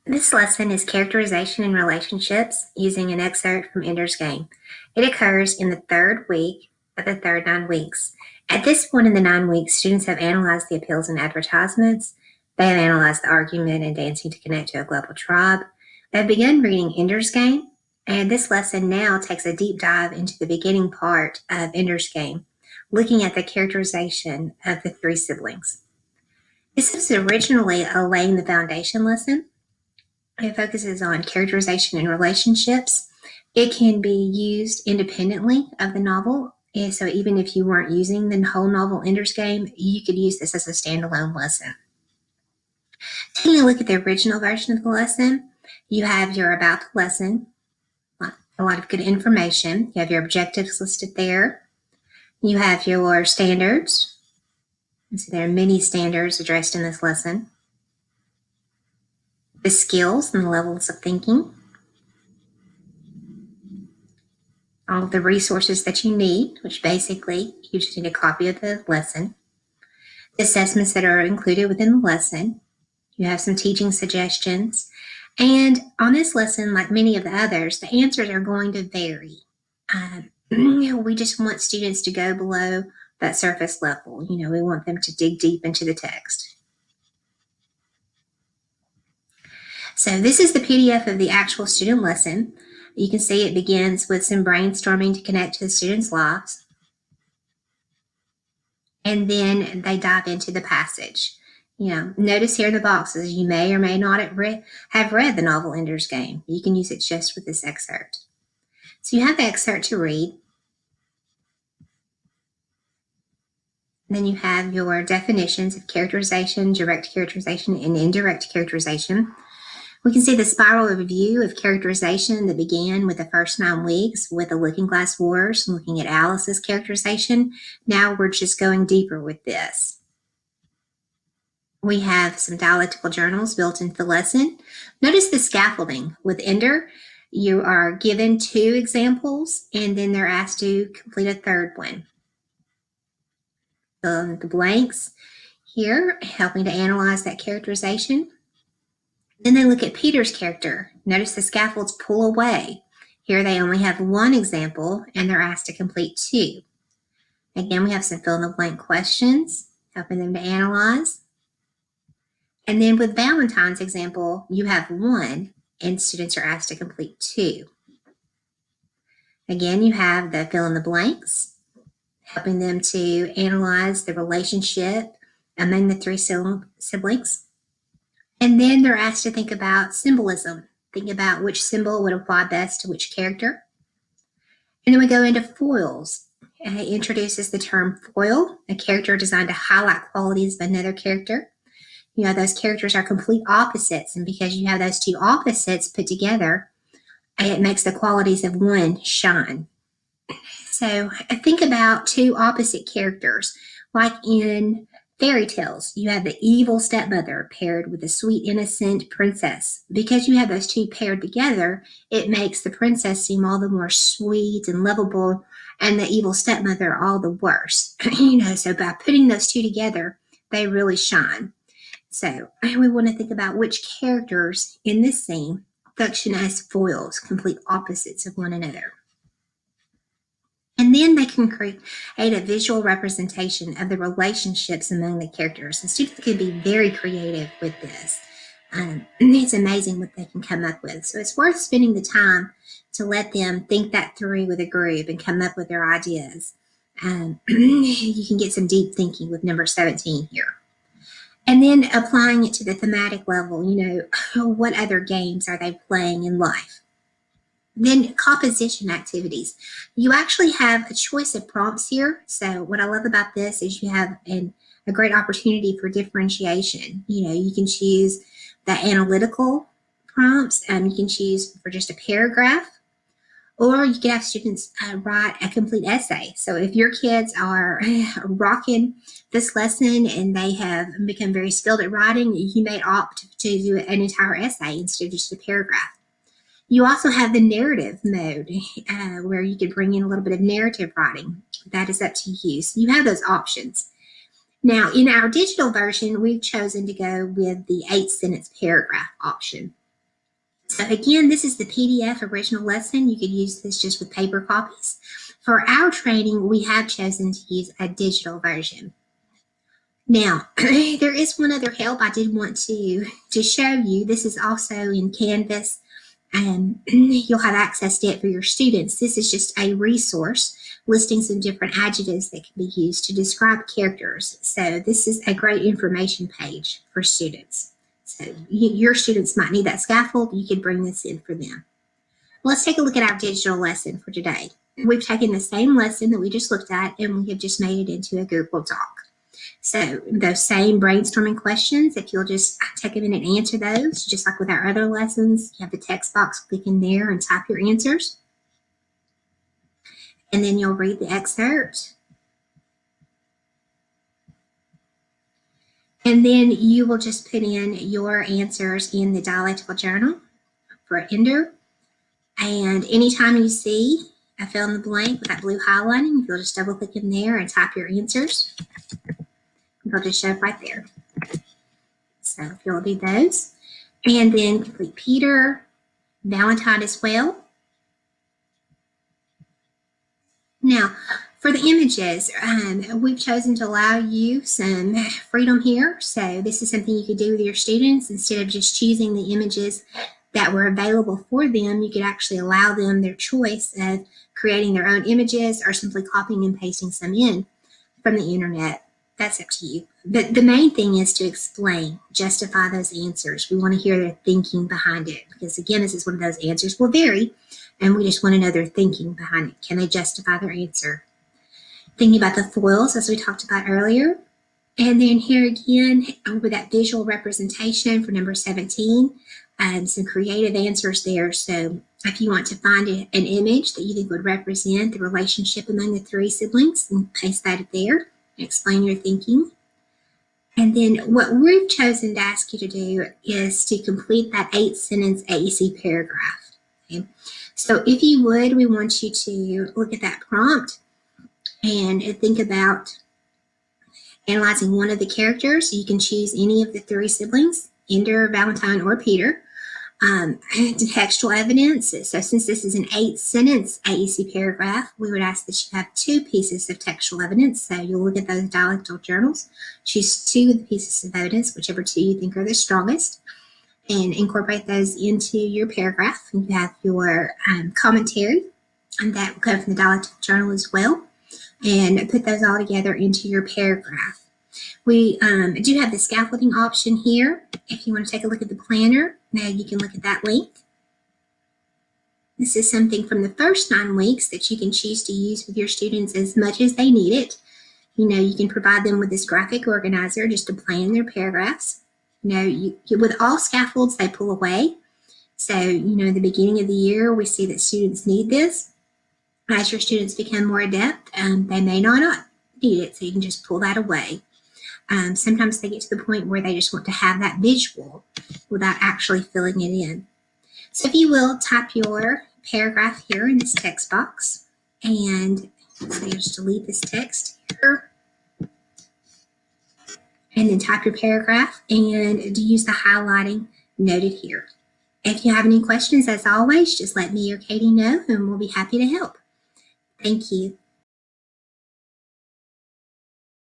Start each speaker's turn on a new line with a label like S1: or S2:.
S1: This lesson is Characterization and Relationships using an excerpt from Ender's Game. It occurs in the third week of the third 9 weeks. At this point in the 9 weeks, students have analyzed the appeals and advertisements. They have analyzed the argument and dancing to connect to a global tribe. They have begun reading Ender's Game, and this lesson now takes a deep dive into the beginning part of Ender's Game, looking at the characterization of the 3 siblings. This was originally a laying the foundation lesson. It focuses on characterization and relationships. It can be used independently of the novel. And so even if you weren't using the whole novel Ender's Game, you could use this as a standalone lesson. Taking a look at the original version of the lesson, you have your about the lesson, a lot of good information. You have your objectives listed there. You have your standards. And so there are many standards addressed in this lesson. The skills and the levels of thinking, all of the resources that you need, which basically you just need a copy of the lesson, the assessments that are included within the lesson, you have some teaching suggestions, and on this lesson, like many of the others, the answers are going to vary. We just want students to go below that surface level. We want them to dig deep into the text. So this is the PDF of the actual student lesson. You can see it begins with some brainstorming to connect to the students' lives. And then they dive into the passage. Notice here in the boxes, you may or may not have read the novel Ender's Game. You can use it just with this excerpt. So you have the excerpt to read. Then you have your definitions of characterization, direct characterization, and indirect characterization. We can see the spiral review of characterization that began with the first 9 weeks with the Looking Glass Wars, looking at Alice's characterization. Now we're just going deeper with this. We have some dialectical journals built into the lesson. Notice the scaffolding. With Ender, you are given 2 examples, and then they're asked to complete a third one. The blanks here, helping to analyze that characterization. Then they look at Peter's character. Notice the scaffolds pull away. Here they only have 1 example, and they're asked to complete 2. Again, we have some fill-in-the-blank questions, helping them to analyze. And then with Valentine's example, you have 1, and students are asked to complete 2. Again, you have the fill-in-the-blanks, helping them to analyze the relationship among the 3 siblings. And then they're asked to think about symbolism. Think about which symbol would apply best to which character. And then we go into foils. It introduces the term foil, a character designed to highlight qualities of another character. Those characters are complete opposites, and because you have those 2 opposites put together, it makes the qualities of one shine. So think about 2 opposite characters, like in fairy tales. You have the evil stepmother paired with the sweet, innocent princess. Because you have those 2 paired together, it makes the princess seem all the more sweet and lovable, and the evil stepmother all the worse. So by putting those 2 together, they really shine. So we want to think about which characters in this scene function as foils, complete opposites of one another. And then they can create a visual representation of the relationships among the characters. And students can be very creative with this. It's amazing what they can come up with. So it's worth spending the time to let them think that through with a group and come up with their ideas. You can get some deep thinking with number 17 here. And then applying it to the thematic level, what other games are they playing in life? Then composition activities. You actually have a choice of prompts here. So what I love about this is you have a great opportunity for differentiation. You can choose the analytical prompts, and you can choose for just a paragraph, or you can have students write a complete essay. So if your kids are rocking this lesson and they have become very skilled at writing, you may opt to do an entire essay instead of just a paragraph. You also have the narrative mode where you could bring in a little bit of narrative writing. That is up to you. So you have those options. Now, in our digital version, we've chosen to go with the 8-sentence paragraph option. So again, this is the PDF original lesson. You could use this just with paper copies. For our training, we have chosen to use a digital version. Now, there is one other help I did want to show you. This is also in Canvas, and you'll have access to it for your students. This is just a resource listing some different adjectives that can be used to describe characters. So this is a great information page for students. So your students might need that scaffold. You could bring this in for them. Let's take a look at our digital lesson for today. We've taken the same lesson that we just looked at, and we have just made it into a Google Doc. So those same brainstorming questions, if you'll just take a minute and answer those, just like with our other lessons, you have the text box, click in there and type your answers. And then you'll read the excerpt. And then you will just put in your answers in the dialectical journal for Ender. And anytime you see a fill in the blank with that blue highlighting, you'll just double click in there and type your answers. It'll just show up right there. So if you'll do those, and then complete Peter, Valentine as well. Now, for the images, we've chosen to allow you some freedom here. So this is something you could do with your students. Instead of just choosing the images that were available for them, you could actually allow them their choice of creating their own images or simply copying and pasting some in from the internet. That's up to you. But the main thing is to explain, justify those answers. We want to hear their thinking behind it, because again, this is one of those answers will vary, and we just want to know their thinking behind it. Can they justify their answer? Thinking about the foils, as we talked about earlier. And then here again, with that visual representation for number 17, some creative answers there. So if you want to find an image that you think would represent the relationship among the three siblings, and paste that there. Explain your thinking. And then what we've chosen to ask you to do is to complete that 8-sentence AEC paragraph. Okay? So if you would, we want you to look at that prompt and think about analyzing one of the characters. You can choose any of the three siblings, Ender, Valentine, or Peter. Textual evidence. So since this is an 8-sentence AEC paragraph, we would ask that you have 2 pieces of textual evidence. So you'll look at those dialectal journals, choose 2 of the pieces of evidence, whichever 2 you think are the strongest, and incorporate those into your paragraph. You have your commentary, and that will come from the dialectal journal as well, and put those all together into your paragraph. We do have the scaffolding option here. If you want to take a look at the planner, now you can look at that link. This is something from the first 9 weeks that you can choose to use with your students as much as they need it. You know, you can provide them with this graphic organizer just to plan their paragraphs. You know, with all scaffolds, they pull away. So, you know, in the beginning of the year, we see that students need this. As your students become more adept, they may not need it, so you can just pull that away. Sometimes they get to the point where they just want to have that visual without actually filling it in. So if you will, type your paragraph here in this text box, and so you just delete this text here, and then type your paragraph and use the highlighting noted here. If you have any questions, as always, just let me or Katie know, and we'll be happy to help. Thank you.